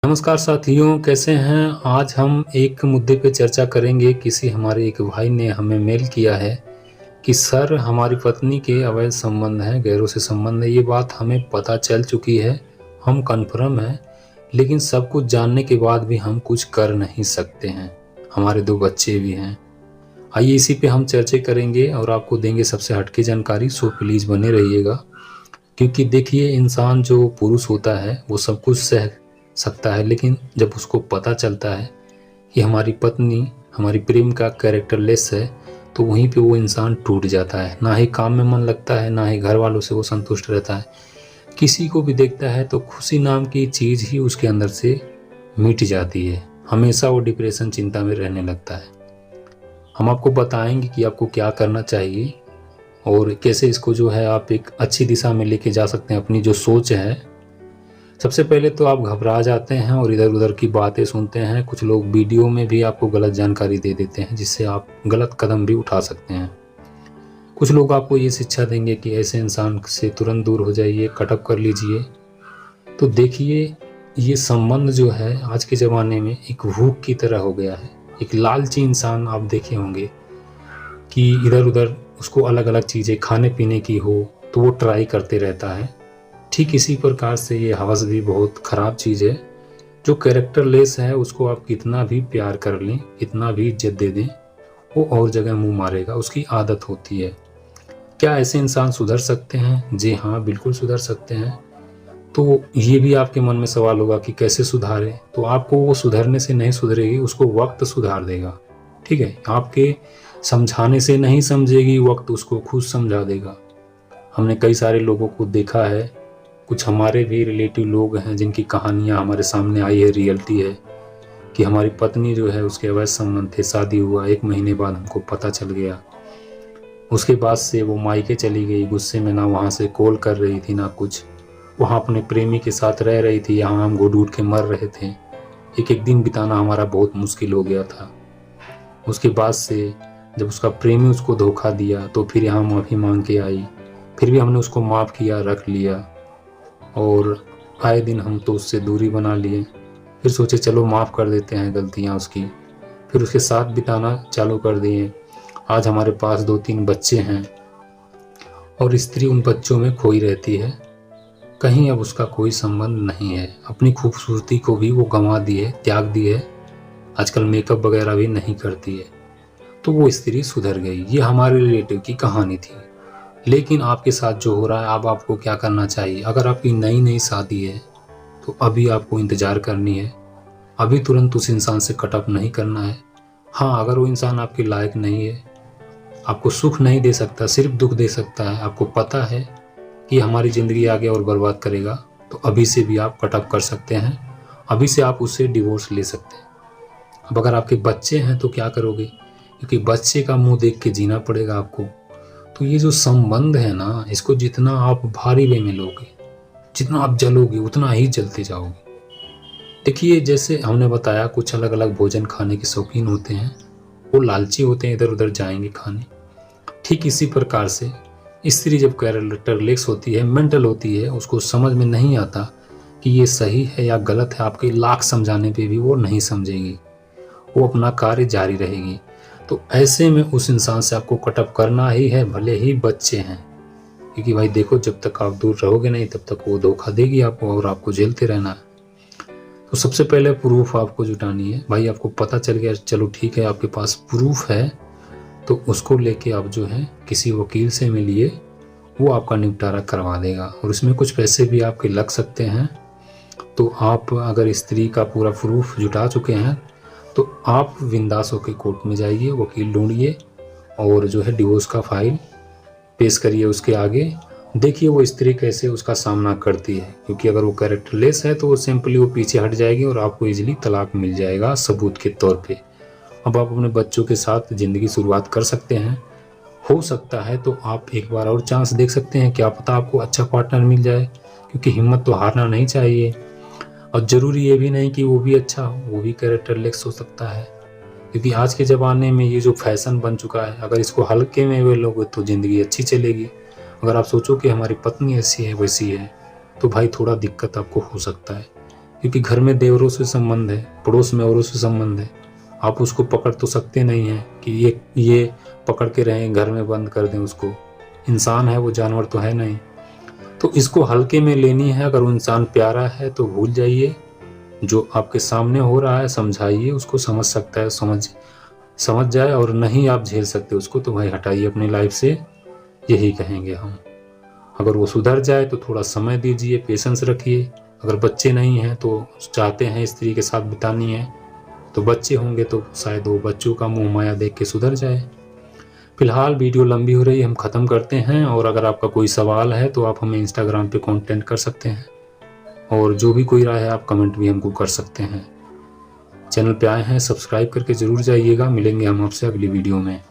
नमस्कार साथियों, कैसे हैं। आज हम एक मुद्दे पे चर्चा करेंगे। किसी हमारे एक भाई ने हमें मेल किया है कि सर, हमारी पत्नी के अवैध संबंध हैं, गैरों से संबंध है। ये बात हमें पता चल चुकी है, हम कन्फर्म हैं, लेकिन सब कुछ जानने के बाद भी हम कुछ कर नहीं सकते हैं। हमारे 2 बच्चे भी हैं। आइए इसी पे हम चर्चा करेंगे और आपको देंगे सबसे हटके जानकारी। सो प्लीज़ बने रहिएगा, क्योंकि देखिए, इंसान जो पुरुष होता है वो सब कुछ सह सकता है, लेकिन जब उसको पता चलता है कि हमारी पत्नी हमारी प्रेम का कैरेक्टरलेस है, तो वहीं पे वो इंसान टूट जाता है। ना ही काम में मन लगता है, ना ही घर वालों से वो संतुष्ट रहता है। किसी को भी देखता है तो खुशी नाम की चीज़ ही उसके अंदर से मिट जाती है। हमेशा वो डिप्रेशन, चिंता में रहने लगता है। हम आपको बताएंगे कि आपको क्या करना चाहिए और कैसे इसको जो है आप एक अच्छी दिशा में लेके जा सकते हैं अपनी जो सोच है। सबसे पहले तो आप घबरा जाते हैं और इधर उधर की बातें सुनते हैं। कुछ लोग वीडियो में भी आपको गलत जानकारी दे देते हैं, जिससे आप गलत कदम भी उठा सकते हैं। कुछ लोग आपको ये शिक्षा देंगे कि ऐसे इंसान से तुरंत दूर हो जाइए, कट ऑफ कर लीजिए। तो देखिए, ये संबंध जो है आज के ज़माने में एक भूख की तरह हो गया है। एक लालची इंसान आप देखे होंगे कि इधर उधर उसको अलग अलग चीज़ें खाने पीने की हो तो वो ट्राई करते रहता है। ठीक इसी प्रकार से ये हवस भी बहुत ख़राब चीज़ है। जो कैरेक्टरलेस है उसको आप कितना भी प्यार कर लें, कितना भी इज्जत दे दें, वो और जगह मुंह मारेगा। उसकी आदत होती है। क्या ऐसे इंसान सुधर सकते हैं? जी हाँ, बिल्कुल सुधर सकते हैं। तो ये भी आपके मन में सवाल होगा कि कैसे सुधारें। तो आपको वो सुधरने से नहीं सुधरेगी, उसको वक्त सुधार देगा। ठीक है, आपके समझाने से नहीं समझेगी, वक्त उसको खुद समझा देगा। हमने कई सारे लोगों को देखा है, कुछ हमारे भी रिलेटिव लोग हैं जिनकी कहानियां हमारे सामने आई है। रियलिटी है कि हमारी पत्नी जो है उसके अवैध संबंध थे, शादी हुआ 1 महीने बाद हमको पता चल गया। उसके बाद से वो मायके चली गई, गुस्से में ना वहाँ से कॉल कर रही थी ना कुछ। वहाँ अपने प्रेमी के साथ रह रही थी, यहाँ हम घुट घुट के मर रहे थे। एक एक दिन बिताना हमारा बहुत मुश्किल हो गया था। उसके बाद से जब उसका प्रेमी उसको धोखा दिया तो फिर यहाँ माफ़ी मांग के आई। फिर भी हमने उसको माफ़ किया, रख लिया, और आए दिन हम तो उससे दूरी बना लिए। फिर सोचे चलो माफ़ कर देते हैं गलतियाँ उसकी। फिर उसके साथ बिताना चालू कर दिए। आज हमारे पास 2-3 बच्चे हैं और स्त्री उन बच्चों में खोई रहती है। कहीं अब उसका कोई संबंध नहीं है। अपनी खूबसूरती को भी वो गंवा दी है, त्याग दी है। आजकल मेकअप वगैरह भी नहीं करती है। तो वो स्त्री सुधर गई। ये हमारे रिलेटिव की कहानी थी। लेकिन आपके साथ जो हो रहा है, अब आपको क्या करना चाहिए? अगर आपकी नई नई शादी है तो अभी आपको इंतज़ार करनी है। अभी तुरंत उस इंसान से कट ऑफ नहीं करना है। हाँ, अगर वो इंसान आपके लायक नहीं है, आपको सुख नहीं दे सकता, सिर्फ दुख दे सकता है, आपको पता है कि हमारी ज़िंदगी आगे और बर्बाद करेगा, तो अभी से भी आप कट ऑफ कर सकते हैं। अभी से आप उससे डिवोर्स ले सकते हैं। अब अगर आपके बच्चे हैं तो क्या करोगे? क्योंकि बच्चे का मुंह देख के जीना पड़ेगा आपको। तो ये जो संबंध है ना, इसको जितना आप भारी वे में लोगे, जितना आप जलोगे, उतना ही जलते जाओगे। देखिए, जैसे हमने बताया, कुछ अलग अलग भोजन खाने के शौकीन होते हैं, वो लालची होते हैं, इधर उधर जाएंगे खाने। ठीक इसी प्रकार से स्त्री जब कैरेक्टरलेस होती है, मेंटल होती है, उसको समझ में नहीं आता कि ये सही है या गलत है। आपके लाख समझाने पे भी वो नहीं समझेगी, वो अपना कार्य जारी रहेगी। तो ऐसे में उस इंसान से आपको कट ऑफ करना ही है, भले ही बच्चे हैं। क्योंकि भाई देखो, जब तक आप दूर रहोगे नहीं तब तक वो धोखा देगी आपको और आपको झेलते रहना है। तो सबसे पहले प्रूफ आपको जुटानी है। भाई आपको पता चल गया, चलो ठीक है, आपके पास प्रूफ है, तो उसको लेके आप जो है किसी वकील से मिलिए, वो आपका निपटारा करवा देगा और उसमें कुछ पैसे भी आपके लग सकते हैं। तो आप अगर स्त्री का पूरा प्रूफ जुटा चुके हैं तो आप बिंदास होकर कोर्ट में जाइए, वकील ढूंढिए और जो है डिवोर्स का फाइल पेश करिए उसके आगे। देखिए वो स्त्री कैसे उसका सामना करती है, क्योंकि अगर वो कैरेक्टरलेस है तो वो सिंपली वो पीछे हट जाएगी और आपको इजीली तलाक मिल जाएगा सबूत के तौर पे। अब आप अपने बच्चों के साथ ज़िंदगी शुरुआत कर सकते हैं। हो सकता है तो आप एक बार और चांस देख सकते हैं, क्या पता आपको अच्छा पार्टनर मिल जाए। क्योंकि हिम्मत तो हारना नहीं चाहिए। और ज़रूरी ये भी नहीं कि वो भी अच्छा हो, वो भी कैरेक्टरलेस हो सकता है। क्योंकि आज के ज़माने में ये जो फैशन बन चुका है, अगर इसको हल्के में वे लोगे तो ज़िंदगी अच्छी चलेगी। अगर आप सोचो कि हमारी पत्नी ऐसी है वैसी है, तो भाई थोड़ा दिक्कत आपको हो सकता है। क्योंकि घर में देवरों से संबंध है, पड़ोस में औरों से संबंध है। आप उसको पकड़ तो सकते नहीं हैं कि ये पकड़ के रहें, घर में बंद कर दें उसको। इंसान है वो, जानवर तो है नहीं। तो इसको हल्के में लेनी है। अगर वो इंसान प्यारा है तो भूल जाइए, जो आपके सामने हो रहा है समझाइए उसको, समझ सकता है समझ जाए, और नहीं आप झेल सकते उसको तो भाई हटाइए अपनी लाइफ से, यही कहेंगे हम। अगर वो सुधर जाए तो थोड़ा समय दीजिए, पेशेंस रखिए। अगर बच्चे नहीं हैं तो चाहते हैं स्त्री के साथ बितानी है, तो बच्चे होंगे तो शायद वो बच्चों का मुँह माया देख के सुधर जाए। फिलहाल वीडियो लंबी हो रही है, हम ख़त्म करते हैं। और अगर आपका कोई सवाल है तो आप हमें इंस्टाग्राम पे कांटेक्ट कर सकते हैं, और जो भी कोई राय है आप कमेंट भी हमको कर सकते हैं। चैनल पे आए हैं, सब्सक्राइब करके ज़रूर जाइएगा। मिलेंगे हम आपसे अगली वीडियो में।